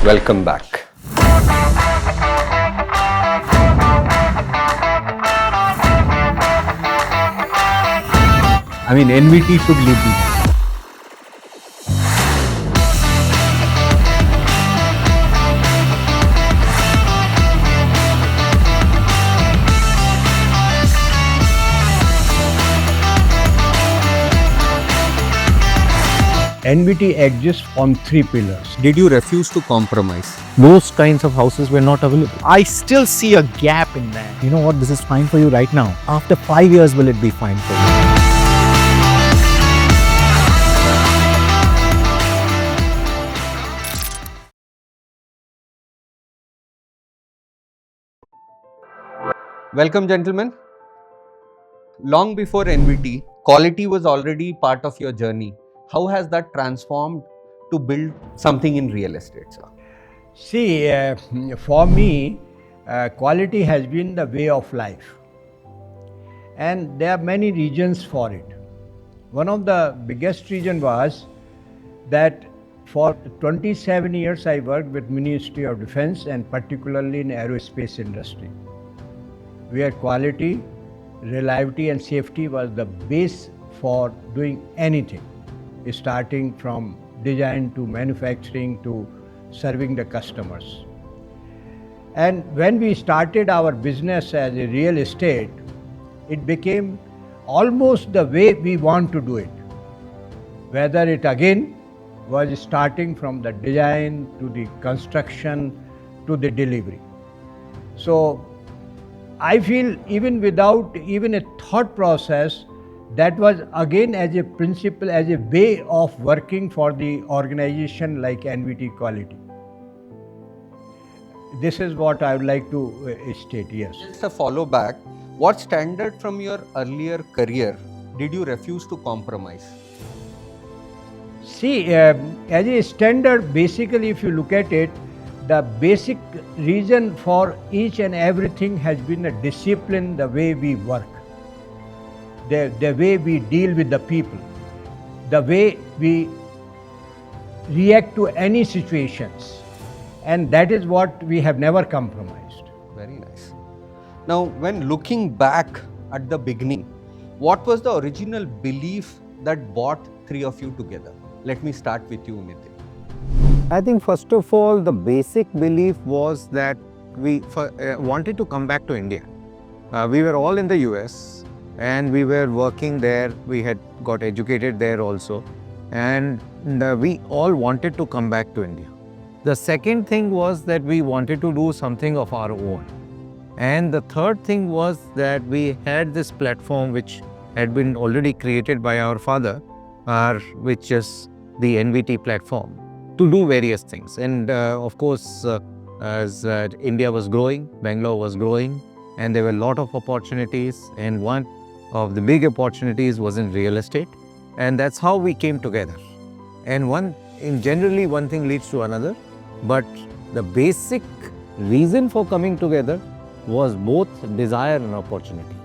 Welcome back. I mean, NVT should lead the NVT exists on 3 pillars. Did you refuse to compromise? Those kinds of houses were not available. I still see a gap in that. You know what? This is fine for you right now. After 5 years, will it be fine for you? Welcome, gentlemen. Long before NVT, quality was already part of your journey. How has that transformed to build something in real estate, sir? See, for me, quality has been the way of life. And there are many reasons for it. One of the biggest reason was that for 27 years I worked with Ministry of Defense and particularly in aerospace industry, where quality, reliability and safety was the base for doing anything, starting from design to manufacturing to serving the customers. And when we started our business as a real estate, it became almost the way we want to do it. Whether it again was starting from the design to the construction to the delivery. So I feel even without even a thought process, that was again as a principle, as a way of working for the organization like NVT Quality. This is what I would like to state, yes. Just a follow back. What standard from your earlier career did you refuse to compromise? See, as a standard, basically if you look at it, the basic reason for each and everything has been a discipline, the way we work, the way we deal with the people, the way we react to any situations. And that is what we have never compromised. Very nice. Now, when looking back at the beginning, what was the original belief that brought three of you together? Let me start with you, Nitin. I think first of all, the basic belief was that we wanted to come back to India. We were all in the US and we were working there. We had got educated there also. And we all wanted to come back to India. The second thing was that we wanted to do something of our own. And the third thing was that we had this platform which had been already created by our father, which is the NVT platform, to do various things. And of course, as India was growing, Bangalore was growing, and there were a lot of opportunities. And one of the big opportunities was in real estate. And that's how we came together. And generally one thing leads to another, but the basic reason for coming together was both desire and opportunity.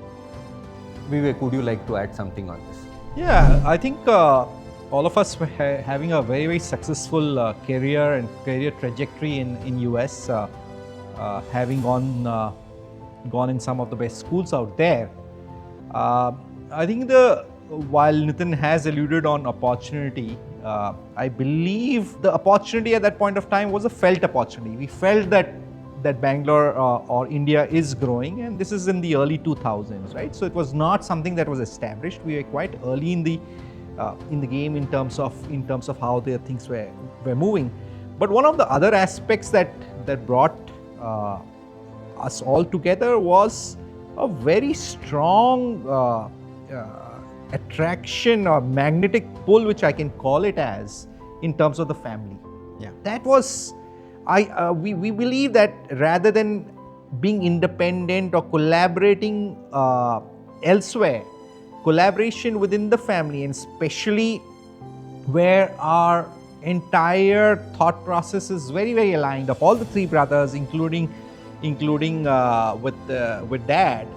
Vivek, would you like to add something on this? Yeah, I think all of us were having a very, very successful career and career trajectory in US, having gone in some of the best schools out there. I think while Nitin has alluded on opportunity, I believe the opportunity at that point of time was a felt opportunity. We felt that Bangalore or India is growing, and this is in the early 2000s, right? So it was not something that was established. We were quite early in the game in terms of how the things were moving. But one of the other aspects that brought us all together was a very strong attraction or magnetic pull, which I can call it as, in terms of the family. Yeah, that was. We believe that rather than being independent or collaborating elsewhere, collaboration within the family, and especially where our entire thought process is very, very aligned of all the three brothers, including with dad.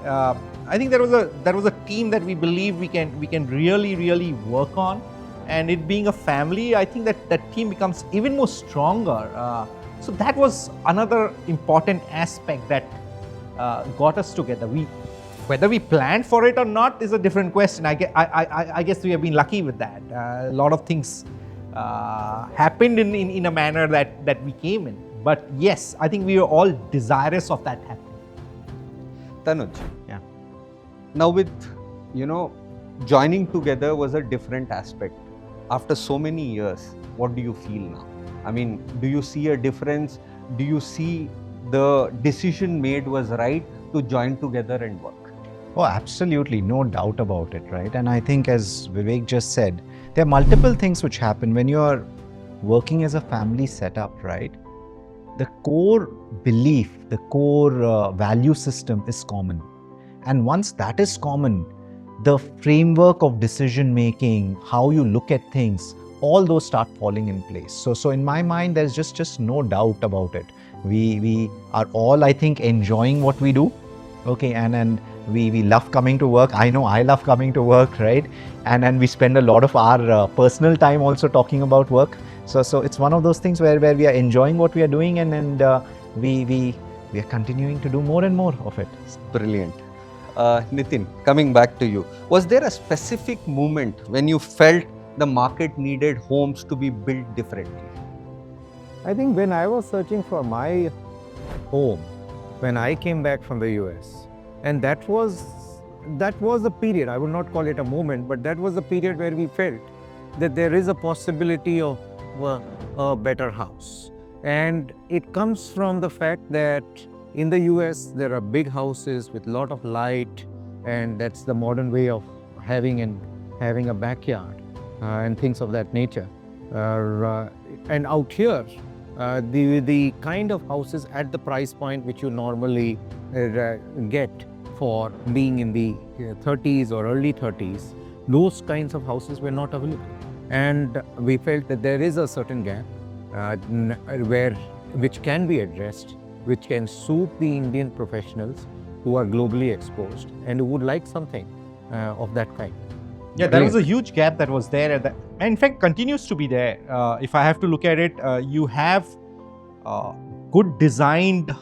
I think there was a team that we believe we can really work on, and it being a family, I think that team becomes even more stronger. So that was another important aspect that got us together. Whether we planned for it or not is a different question. I guess we have been lucky with that. A lot of things happened in a manner that we came in. But yes, I think we were all desirous of that happening. Tanuj, Yeah. now with, joining together was a different aspect. After so many years, what do you feel now? I mean, do you see a difference? Do you see the decision made was right to join together and work? Oh, absolutely, no doubt about it, right? And I think, as Vivek just said, there are multiple things which happen when you're working as a family setup, right? The core belief, the core value system is common. And once that is common, the framework of decision making, how you look at things, all those start falling in place. So in my mind, there's just no doubt about it. We are all, I think, enjoying what we do. Okay, and we love coming to work. I know I love coming to work, right? And we spend a lot of our personal time also talking about work. So it's one of those things where we are enjoying what we are doing, and we are continuing to do more and more of it. Brilliant. Nitin, coming back to you, was there a specific moment when you felt the market needed homes to be built differently? I think when I was searching for my home, when I came back from the US, and that was a period, I would not call it a moment, but that was a period where we felt that there is a possibility of a better house. And it comes from the fact that in the US, there are big houses with a lot of light, and that's the modern way of having a backyard and things of that nature. And out here, the kind of houses at the price point which you normally get for being in the 30s or early 30s, those kinds of houses were not available. And we felt that there is a certain gap which can be addressed, which can suit the Indian professionals who are globally exposed and who would like something of that kind. Yeah, there was a huge gap that was there, and in fact continues to be there. If I have to look at it, you have good designed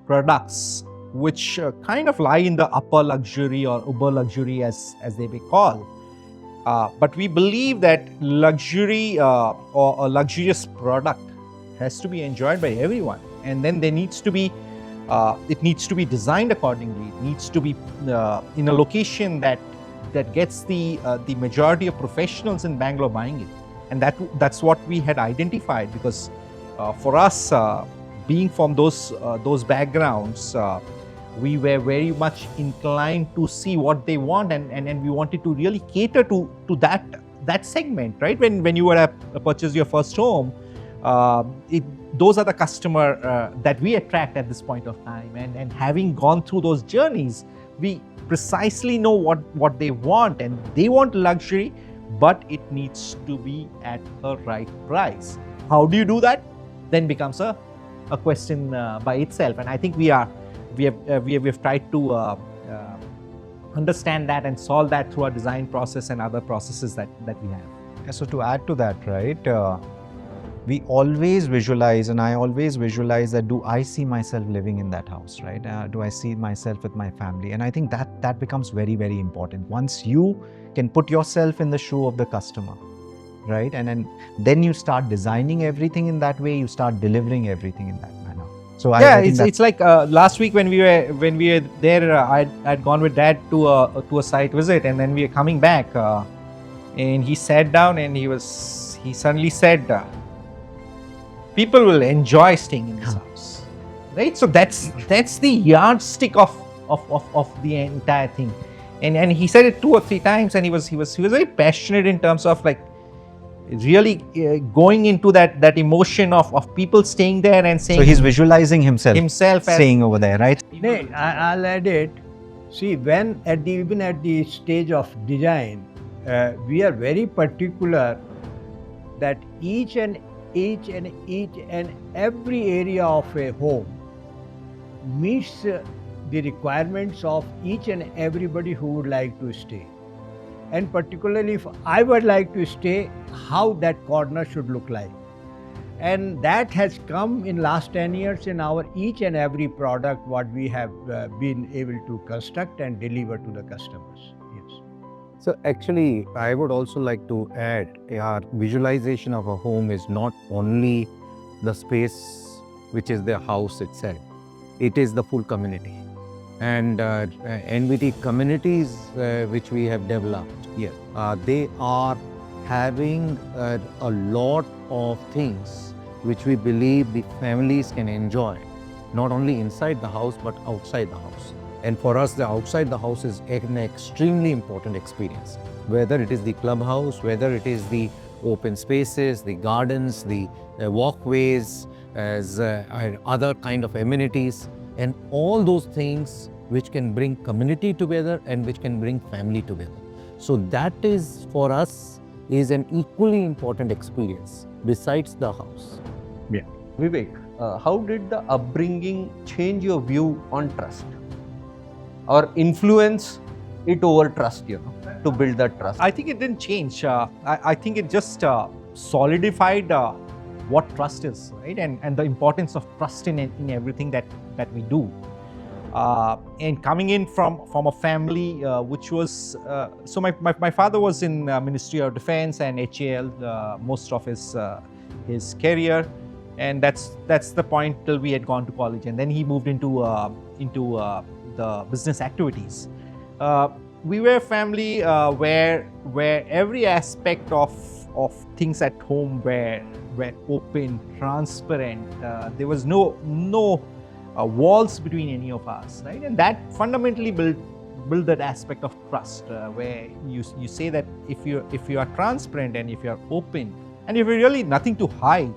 products which kind of lie in the upper luxury or uber luxury as they may call. But we believe that luxury or a luxurious product has to be enjoyed by everyone, and then there needs to be it needs to be designed accordingly. It needs to be in a location that gets the majority of professionals in Bangalore buying it, and that's what we had identified, because for us, being from those backgrounds, we were very much inclined to see what they want, and we wanted to really cater to that segment, right? When you were to purchase your first home, those are the customer that we attract at this point of time, and having gone through those journeys, we precisely know what they want, and they want luxury, but it needs to be at a right price. How do you do that? Then becomes a question by itself, and I think we have tried to understand that and solve that through our design process and other processes that we have. Yeah, so to add to that, right, we always visualize, and I always visualize that, do I see myself living in that house, right? Do I see myself with my family? And I think that becomes very, very important. Once you can put yourself in the shoe of the customer, right? And then you start designing everything in that way, you start delivering everything in that manner. So yeah, it's like last week when we were there, I'd gone with Dad to a site visit, and then we were coming back, and he sat down and he suddenly said, people will enjoy staying in this house, right? So that's the yardstick of the entire thing, and he said it 2 or 3 times, and he was very passionate in terms of like really going into that emotion of people staying there and saying. So he's visualizing himself as staying over there, right? I'll add it. See, when even at the stage of design, we are very particular that each and every area of a home meets the requirements of each and everybody who would like to stay. And particularly if I would like to stay, how that corner should look like. And that has come in last 10 years in our each and every product what we have been able to construct and deliver to the customers. Yes. So actually, I would also like to add, our visualization of a home is not only the space which is the house itself, it is the full community. And NVT communities which we have developed here, they are having a lot of things which we believe the families can enjoy, not only inside the house but outside the house. And for us, the outside the house is an extremely important experience. Whether it is the clubhouse, whether it is the open spaces, the gardens, the walkways, as other kind of amenities, and all those things which can bring community together and which can bring family together. So that is, for us, is an equally important experience besides the house. Vivek, how did the upbringing change your view on trust or influence it over trust, to build that trust? I think it didn't change. I think it just solidified what trust is, right? And the importance of trust in everything that we do. And coming in from a family which was, so my father was in Ministry of Defense and HAL most of his career. And that's the point till we had gone to college. And then he moved into the business activities. We were a family where every aspect of things at home were open, transparent. There was no walls between any of us, right? And that fundamentally build that aspect of trust, where you say that if you are transparent and if you are open and if you really nothing to hide,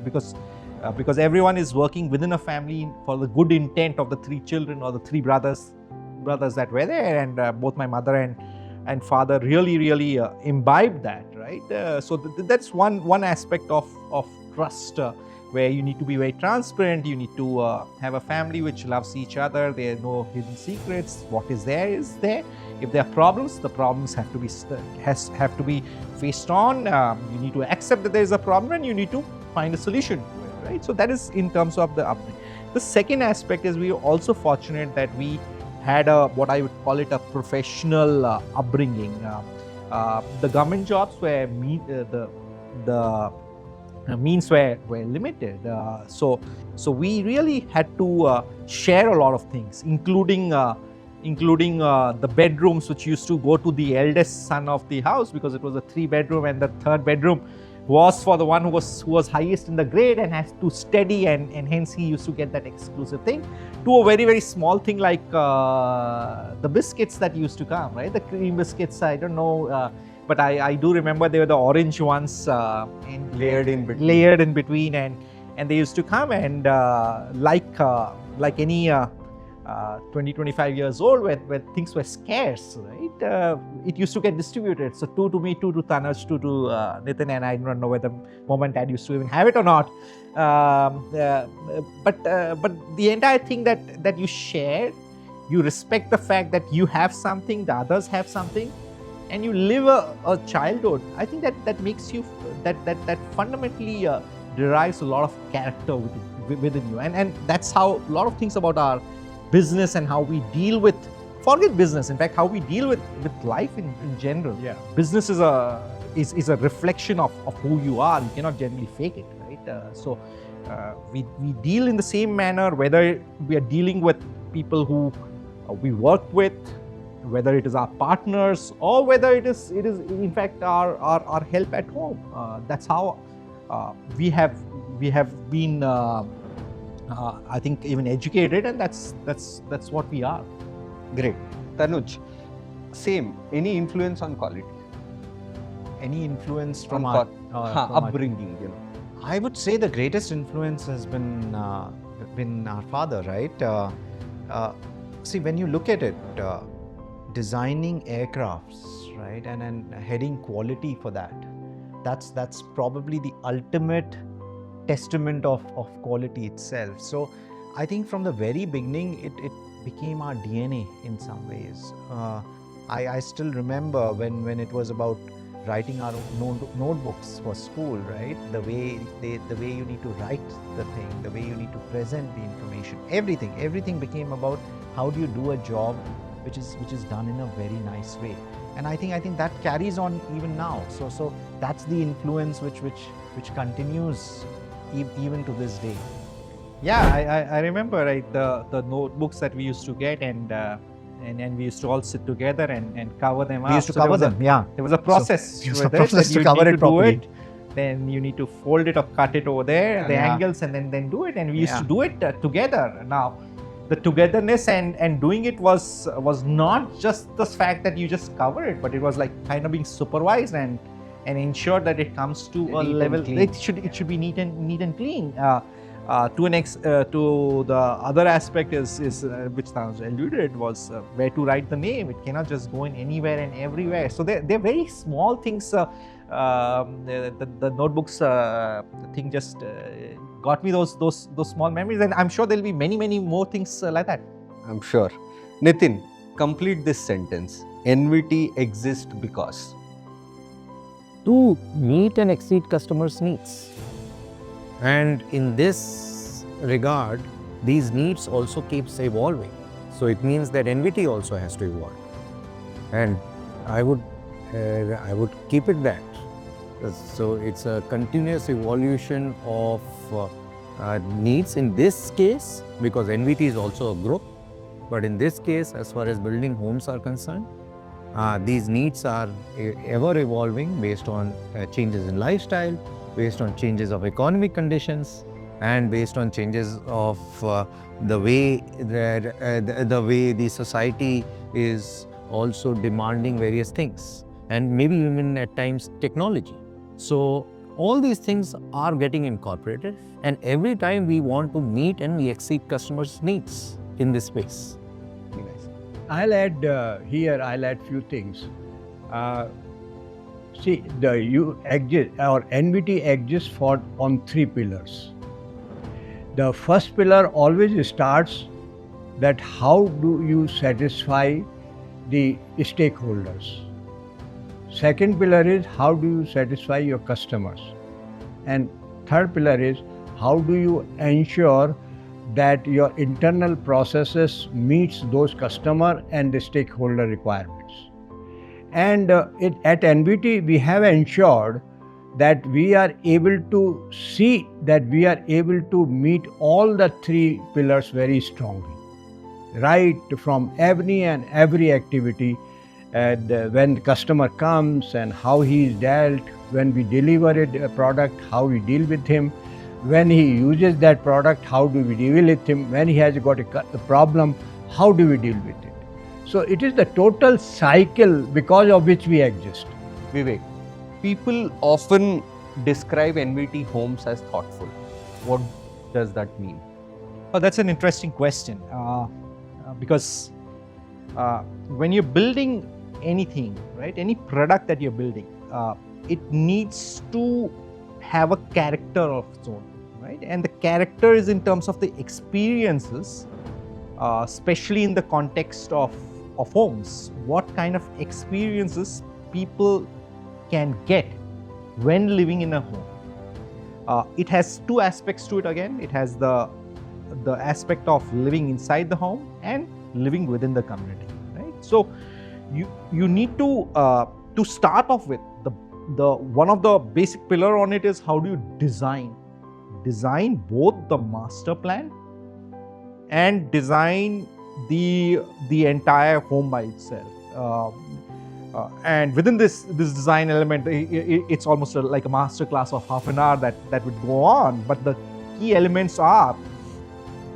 because everyone is working within a family for the good intent of the three children or the three brothers that were there, and both my mother and father really imbibed that, right? So that's one aspect of trust, where you need to be very transparent. You need to have a family which loves each other. There are no hidden secrets. What is there is there. If there are problems, the problems have to be faced on. You need to accept that there is a problem and you need to find a solution to it, right? So that is in terms of the upbringing. The second aspect is we are also fortunate that we had what I would call it a professional upbringing. The government jobs were the means were limited, so we really had to share a lot of things, including the bedrooms, which used to go to the eldest son of the house, because it was a 3-bedroom, and the third bedroom was for the one who was highest in the grade and has to study, and hence he used to get that exclusive thing, to a very small thing like the biscuits that used to come, right? The cream biscuits, I don't know, but I do remember they were the orange ones, and Layered in between. and they used to come, and like any 20-25 years old, where things were scarce, right? It used to get distributed. So 2 to me, 2 to Tanuj, 2 to Nitin, and I don't know whether mom and dad used to even have it or not. But the entire thing that you share, you respect the fact that you have something, the others have something, and you live a childhood. I think that makes you that fundamentally derives a lot of character within you, and that's how a lot of things about our business and how we deal with, forget business, in fact how we deal with life in general. Yeah. Business is a reflection of who you are. You cannot generally fake it, right? So we deal in the same manner, whether we are dealing with people who we work with, whether it is our partners, or whether it is in fact our help at home. That's how we have been I think even educated, and that's what we are. Great. Tanuj, same. Any influence on quality? Any influence from On our upbringing, I would say the greatest influence has been our father, right? See, when you look at it, designing aircrafts, right, and heading quality for that's probably the ultimate testament of quality itself. So I think from the very beginning, it became our DNA in some ways. I still remember when it was about writing our own notebooks for school, right? The way you need to write the thing, the way you need to present the information, everything became about how do you do a job which is done in a very nice way. And I think that carries on even now. So that's the influence which continues even to this day. Yeah, I remember, right, the notebooks that we used to get, and we used to all sit together and cover them up. We used to cover them, yeah. There was a process There was with a process that to you cover need it to do properly. it. Then you need to fold it or cut it over there, the Yeah. angles, and then do it. And we used Yeah. to do it together. Now, the togetherness and doing it was not just the fact that you just cover it, but it was like kind of being supervised and ensure that it comes to a Neat and level. clean. It should be neat and clean. To the other aspect is which Tanuj alluded, was where to write the name. It cannot just go in anywhere and everywhere. So they're very small things. The notebooks thing just got me those small memories, and I'm sure there'll be many more things like that. I'm sure. Nitin, complete this sentence. NVT exists because. To meet and exceed customers' needs. And in this regard, these needs also keeps evolving. So it means that NVT also has to evolve. And I would keep it that. So it's a continuous evolution of needs in this case, because NVT is also a group. But in this case, as far as building homes are concerned, these needs are ever evolving based on changes in lifestyle, based on changes of economic conditions, and based on changes of the way the society is also demanding various things, and maybe even at times technology. So all these things are getting incorporated, and every time we want to meet and we exceed customers' needs in this space. I'll add few things. See, NVT exists on 3 pillars. The first pillar always starts that how do you satisfy the stakeholders. Second pillar is how do you satisfy your customers. And third pillar is how do you ensure that your internal processes meets those customer and the stakeholder requirements. And at NVT, we have ensured that we are able to see that we are able to meet all the 3 pillars very strongly, right from every activity. When the customer comes and how he is dealt, when we deliver a product, how we deal with him, when he uses that product, how do we deal with him, when he has got a problem, how do we deal with it. So it is the total cycle because of which we exist. Vivek, people often describe NVT homes as thoughtful. What does that mean? Oh, that's an interesting question, because when you're building anything, right, any product that you're building, it needs to have a character of its own, right? And the character is in terms of the experiences, especially in the context of homes. What kind of experiences people can get when living in a home. It has 2 aspects to it again. It has the aspect of living inside the home and living within the community, right? So you need to start off with the one of the basic pillar on it is how do you design both the master plan and design the entire home by itself. And within this design element, it's almost like a master class of half an hour that would go on. But the key elements are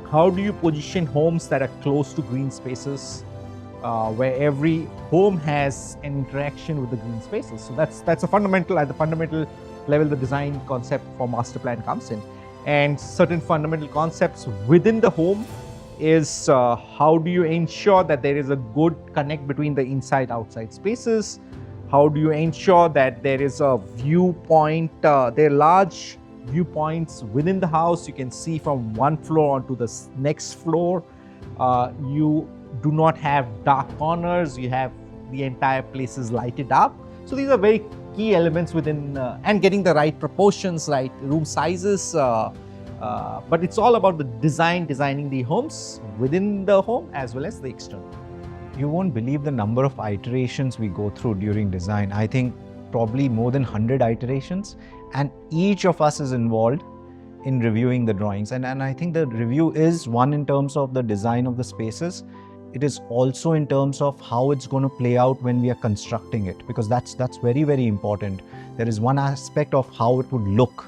how do you position homes that are close to green spaces, where every home has an interaction with the green spaces. So that's a fundamental, at the fundamental level, the design concept for master plan comes in. And certain fundamental concepts within the home is how do you ensure that there is a good connect between the inside-outside spaces? How do you ensure that there is a viewpoint, there are large viewpoints within the house, you can see from one floor onto the next floor. You do not have dark corners, you have the entire place is lighted up. So these are very key elements within and getting the right proportions, right room sizes. But it's all about the designing the homes within the home as well as the external. You won't believe the number of iterations we go through during design. I think probably more than 100 iterations, and each of us is involved in reviewing the drawings. And I think the review is one in terms of the design of the spaces. It is also in terms of how it's going to play out when we are constructing it, because that's very, very important. There is one aspect of how it would look,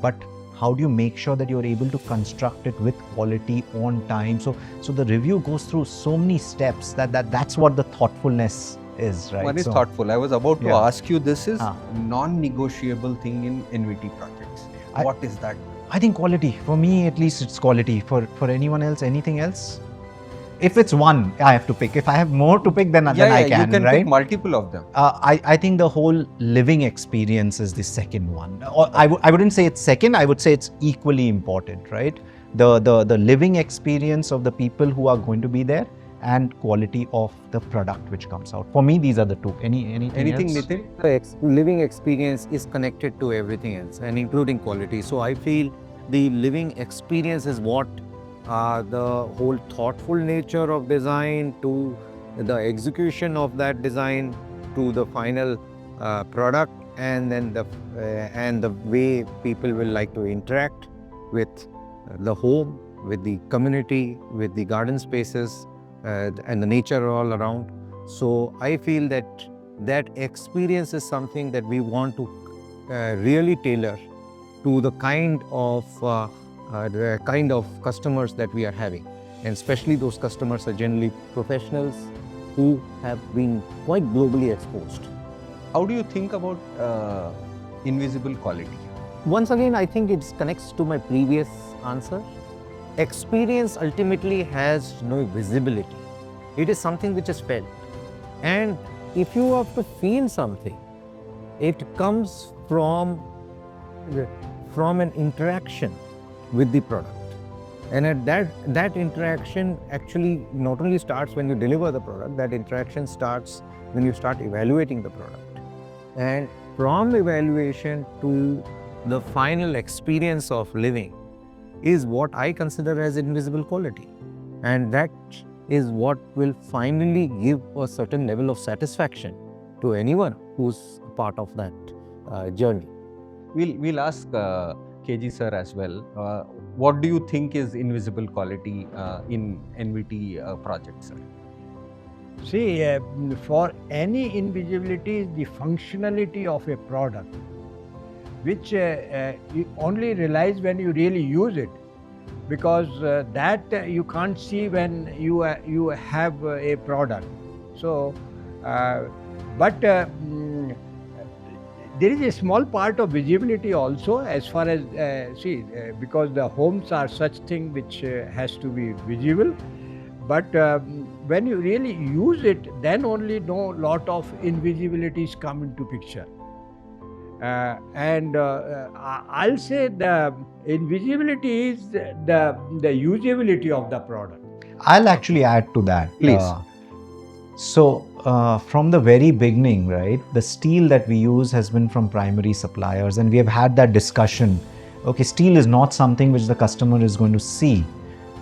but how do you make sure that you're able to construct it with quality on time? So the review goes through so many steps that's what the thoughtfulness is, right? One is thoughtful. I was about to Yeah. ask you, this is non-negotiable thing in NVT projects. What is that? I think quality. For me, at least, it's quality. For anyone else, anything else? If it's one, I have to pick. If I have more to pick, then I can, you can right? pick multiple of them. I think the whole living experience is the second one. Or I wouldn't say it's second. I would say it's equally important, right? The living experience of the people who are going to be there, and quality of the product which comes out. For me, these are the two. Anything else? Nitin? The living experience is connected to everything else, and including quality. So I feel the living experience is what the whole thoughtful nature of design, to the execution of that design, to the final product, and then the way people will like to interact with the home, with the community, with the garden spaces, and the nature all around. So I feel that experience is something that we want to really tailor to the kind of customers that we are having, and especially those customers are generally professionals who have been quite globally exposed. How do you think about invisible quality? Once again, I think it connects to my previous answer. Experience ultimately has no visibility. It is something which is felt. And if you have to feel something, it comes from an interaction with the product. And at that interaction actually not only starts when you deliver the product, that interaction starts when you start evaluating the product. And from evaluation to the final experience of living is what I consider as invisible quality. And that is what will finally give a certain level of satisfaction to anyone who's a part of that journey. We'll ask KG sir as well. What do you think is invisible quality in NVT projects, sir? See, for any invisibility is the functionality of a product, which you only realize when you really use it, because that you can't see when you have a product. So, but there is a small part of visibility also, as far as because the homes are such thing which has to be visible. But when you really use it, then only lot of invisibilities come into picture. And I'll say the invisibility is the usability of the product. I'll actually add to that. Please. From the very beginning, right, the steel that we use has been from primary suppliers, and we have had that discussion. Okay, steel is not something which the customer is going to see,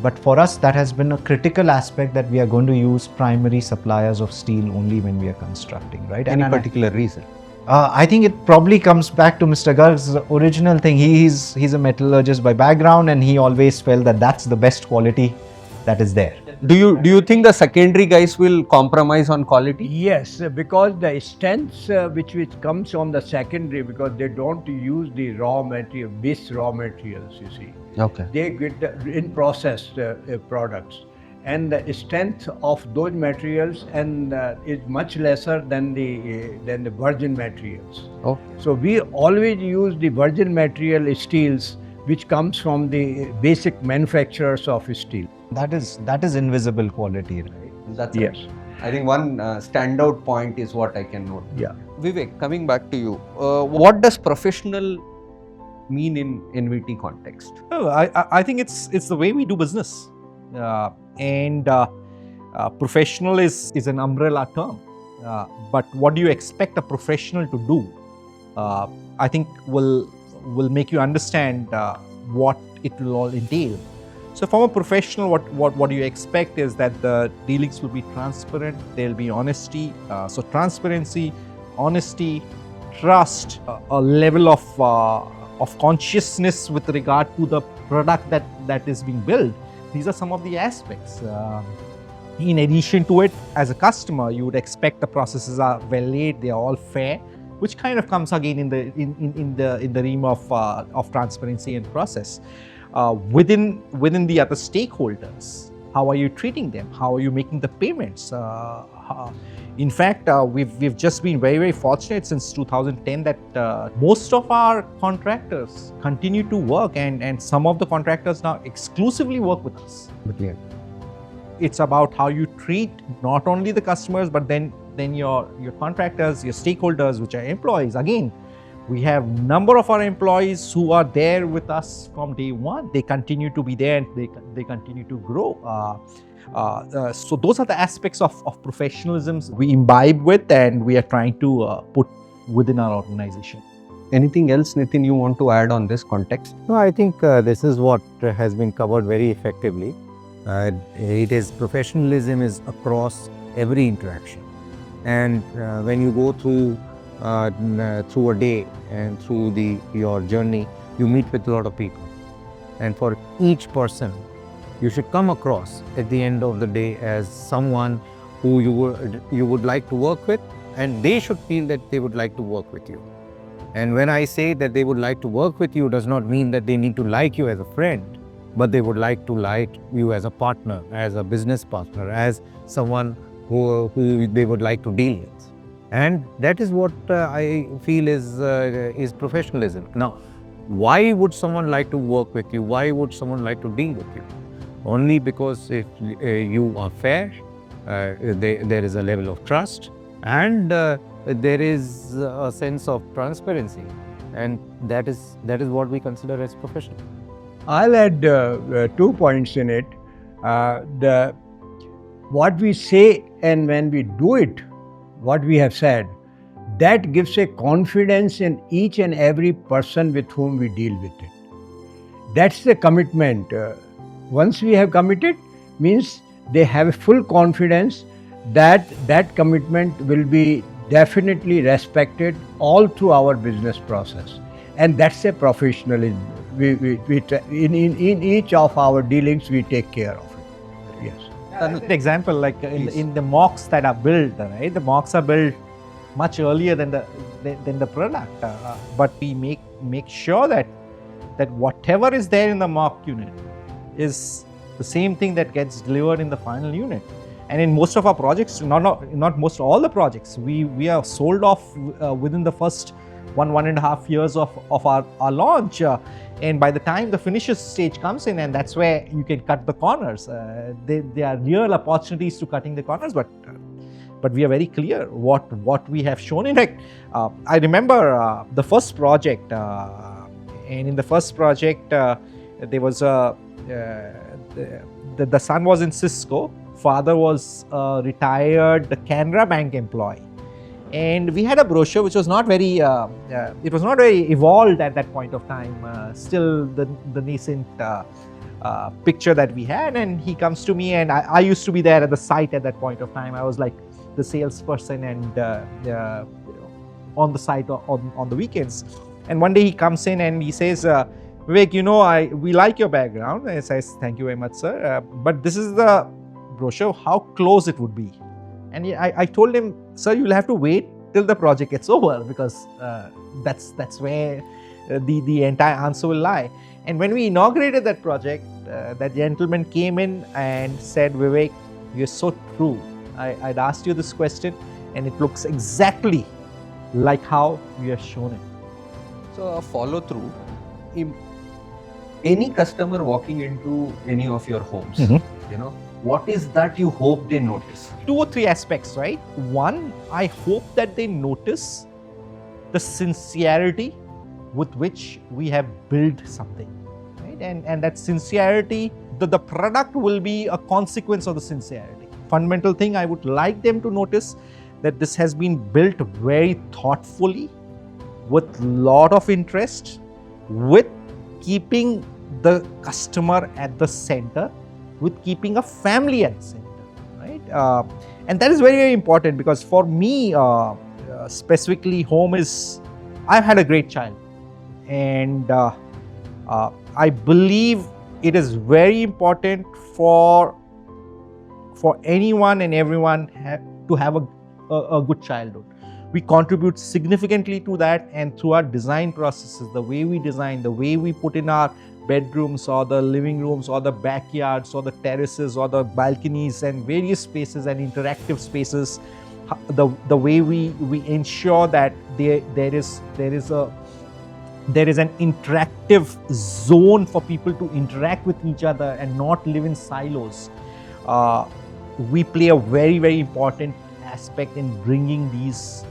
but for us that has been a critical aspect, that we are going to use primary suppliers of steel only when we are constructing, right? Any particular reason? I think it probably comes back to Mr. Garg's original thing. He's a metallurgist by background, and he always felt that that's the best quality that is there. Do you think the secondary guys will compromise on quality? Yes, because the strengths which comes from the secondary, because they don't use the raw material, base raw materials, you see. Okay. They get the in-processed products, and the strength of those materials is much lesser than the virgin materials. Okay. So we always use the virgin material steels, which comes from the basic manufacturers of steel. That is invisible quality, right? That's Yes. right. I think one standout point is what I can note. Yeah. Vivek, coming back to you, what does professional mean in NVT context? Oh, I think it's the way we do business, and professional is an umbrella term. But what do you expect a professional to do? I think will make you understand what it will all entail. So from a professional, what you expect is that the dealings will be transparent, there will be honesty. So transparency, honesty, trust, a level of consciousness with regard to the product that is being built. These are some of the aspects. In addition to it, as a customer, you would expect the processes are well laid, they are all fair, which kind of comes again in the realm of transparency and process. Within the other stakeholders, how are you treating them? How are you making the payments? In fact, we've just been very fortunate since 2010 that most of our contractors continue to work, and some of the contractors now exclusively work with us. Yeah. It's about how you treat not only the customers, but then your contractors, your stakeholders, which are employees. Again, we have number of our employees who are there with us from day one. They continue to be there and they continue to grow. So those are the aspects of professionalism we imbibe with, and we are trying to put within our organization. Anything else, Nitin, you want to add on this context? No, I think this is what has been covered very effectively. It is professionalism is across every interaction, and when you go through a day and through your journey, you meet with a lot of people, and for each person, you should come across at the end of the day as someone who you would like to work with, and they should feel that they would like to work with you. And when I say that they would like to work with you, does not mean that they need to like you as a friend, but they would like to like you as a partner, as a business partner, as someone who they would like to deal with. And that is what I feel is professionalism. Now, why would someone like to work with you? Why would someone like to deal with you? Only because if you are fair, there is a level of trust, and there is a sense of transparency, and that is what we consider as professional. I'll add 2 points in it. What we say and when we do it, what we have said, that gives a confidence in each and every person with whom we deal with it. That's the commitment. Once we have committed, means they have a full confidence that that commitment will be definitely respected all through our business process. And that's a professionalism. In each of our dealings, we take care of it. Yes. An example, like in the mocks that are built, right? The mocks are built much earlier than the product, but we make sure that whatever is there in the mock unit is the same thing that gets delivered in the final unit. And in most of our projects, not most, all the projects, we are sold off within the first 1.5 years of our launch. And by the time the finishes stage comes in, and that's where you can cut the corners. There are real opportunities to cutting the corners, but we are very clear what we have shown. In fact, I remember the first project, and in the first project, there was the son was in Cisco, father was a retired Canara Bank employee. And we had a brochure which was not very, it was not very evolved at that point of time, still the nascent picture that we had. And he comes to me, and I used to be there at the site at that point of time. I was like the salesperson and on the site on the weekends. And one day he comes in and he says, Vivek, we like your background. And I says, thank you very much, sir. But this is the brochure, how close it would be. And I told him, sir, you'll have to wait till the project gets over, because that's where the entire answer will lie. And when we inaugurated that project, that gentleman came in and said, Vivek, you're so true. I'd asked you this question, and it looks exactly like how you have shown it. So a follow through. Any customer walking into any of your homes, what is that you hope they notice? 2 or 3 aspects, right? One, I hope that they notice the sincerity with which we have built something, right? And that sincerity, the product will be a consequence of the sincerity. Fundamental thing, I would like them to notice that this has been built very thoughtfully, with lot of interest, with keeping the customer at the center, with keeping a family at the center, right? And that is very, very important, because for me, specifically, home is, I've had a great child, and I believe it is very important for anyone and everyone to have a good childhood. We contribute significantly to that, and through our design processes, the way we design, the way we put in our bedrooms or the living rooms or the backyards or the terraces or the balconies and various spaces and interactive spaces, the way we ensure that there is an interactive zone for people to interact with each other and not live in silos. We play a very, very important aspect in bringing these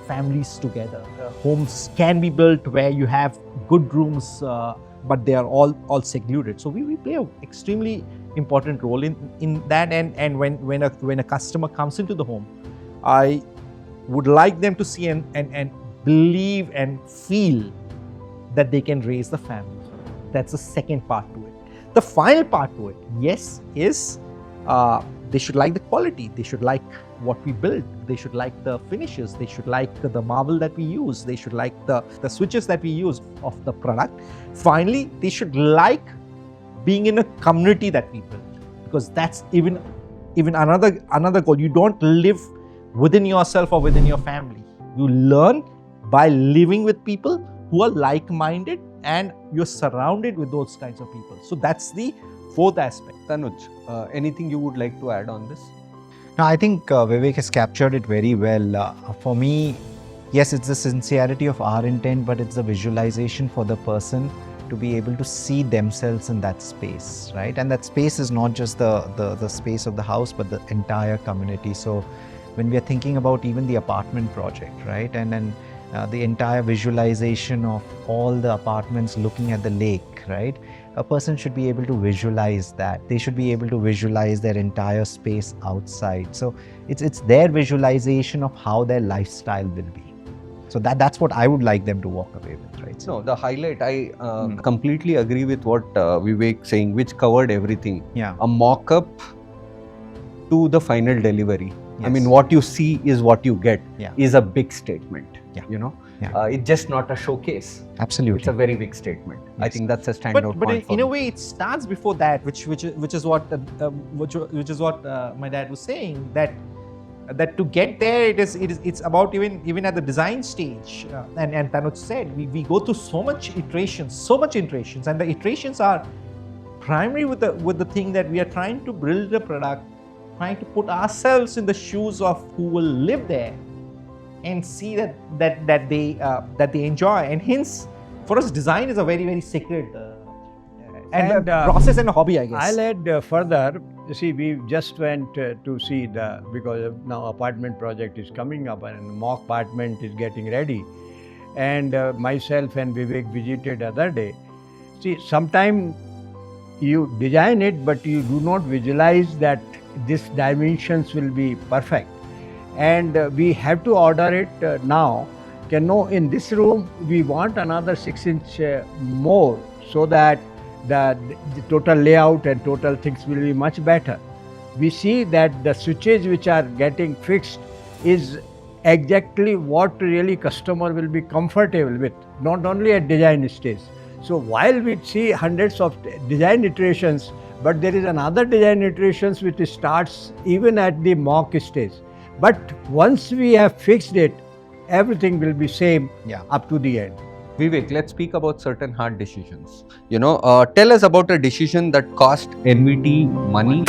families together. Homes can be built where you have good rooms, but they are all secluded. So we play an extremely important role in that. And when a customer comes into the home, I would like them to see and believe and feel that they can raise the family. That's the second part to it. The final part to it, yes, is they should like the quality. They should like what we build. They should like the finishes. They should like the marble that we use. They should like the switches that we use of the product. Finally, they should like being in a community that we build, because that's even another goal. You don't live within yourself or within your family. You learn by living with people who are like-minded, and you're surrounded with those kinds of people. So that's the fourth aspect. Tanuj, anything you would like to add on this? No, I think Vivek has captured it very well. For me, yes, it's the sincerity of our intent, but it's the visualization for the person to be able to see themselves in that space, right? And that space is not just the space of the house, but the entire community. So when we are thinking about even the apartment project, right? And then the entire visualization of all the apartments looking at the lake, right? A person should be able to visualize that. They should be able to visualize their entire space outside. So it's their visualization of how their lifestyle will be. So that's what I would like them to walk away with, right? No, the highlight, I completely agree with what Vivek saying, which covered everything. Yeah. A mock-up to the final delivery. Yes. I mean, what you see is what you get, Yeah. is a big statement. Yeah. You know, Yeah. it's just not a showcase. Absolutely. It's a very big statement. I Yes. think that's a standout But point for in a me. way, it starts before that, which is what my dad was saying, that to get there, it's about even at the design stage. And Tanuj said, we go through so much iterations, and the iterations are primary with the thing that we are trying to build a product, trying to put ourselves in the shoes of who will live there, and see that they enjoy. And hence, for us, design is a very, very sacred and process and a hobby, I guess. I'll add further. You see, we just went to see because now apartment project is coming up and mock apartment is getting ready. And myself and Vivek visited other day. See, sometimes you design it, but you do not visualize that this dimensions will be perfect. And we have to order it now. Can know in this room we want another 6-inch more, so that the total layout and total things will be much better. We see that the switches which are getting fixed is exactly what really customer will be comfortable with, not only at design stage. So while we see hundreds of design iterations, but there is another design iterations which starts even at the mock stage. But once we have fixed it, everything will be same up to the end. Vivek, let's speak about certain hard decisions. You know, tell us about a decision that cost NVT money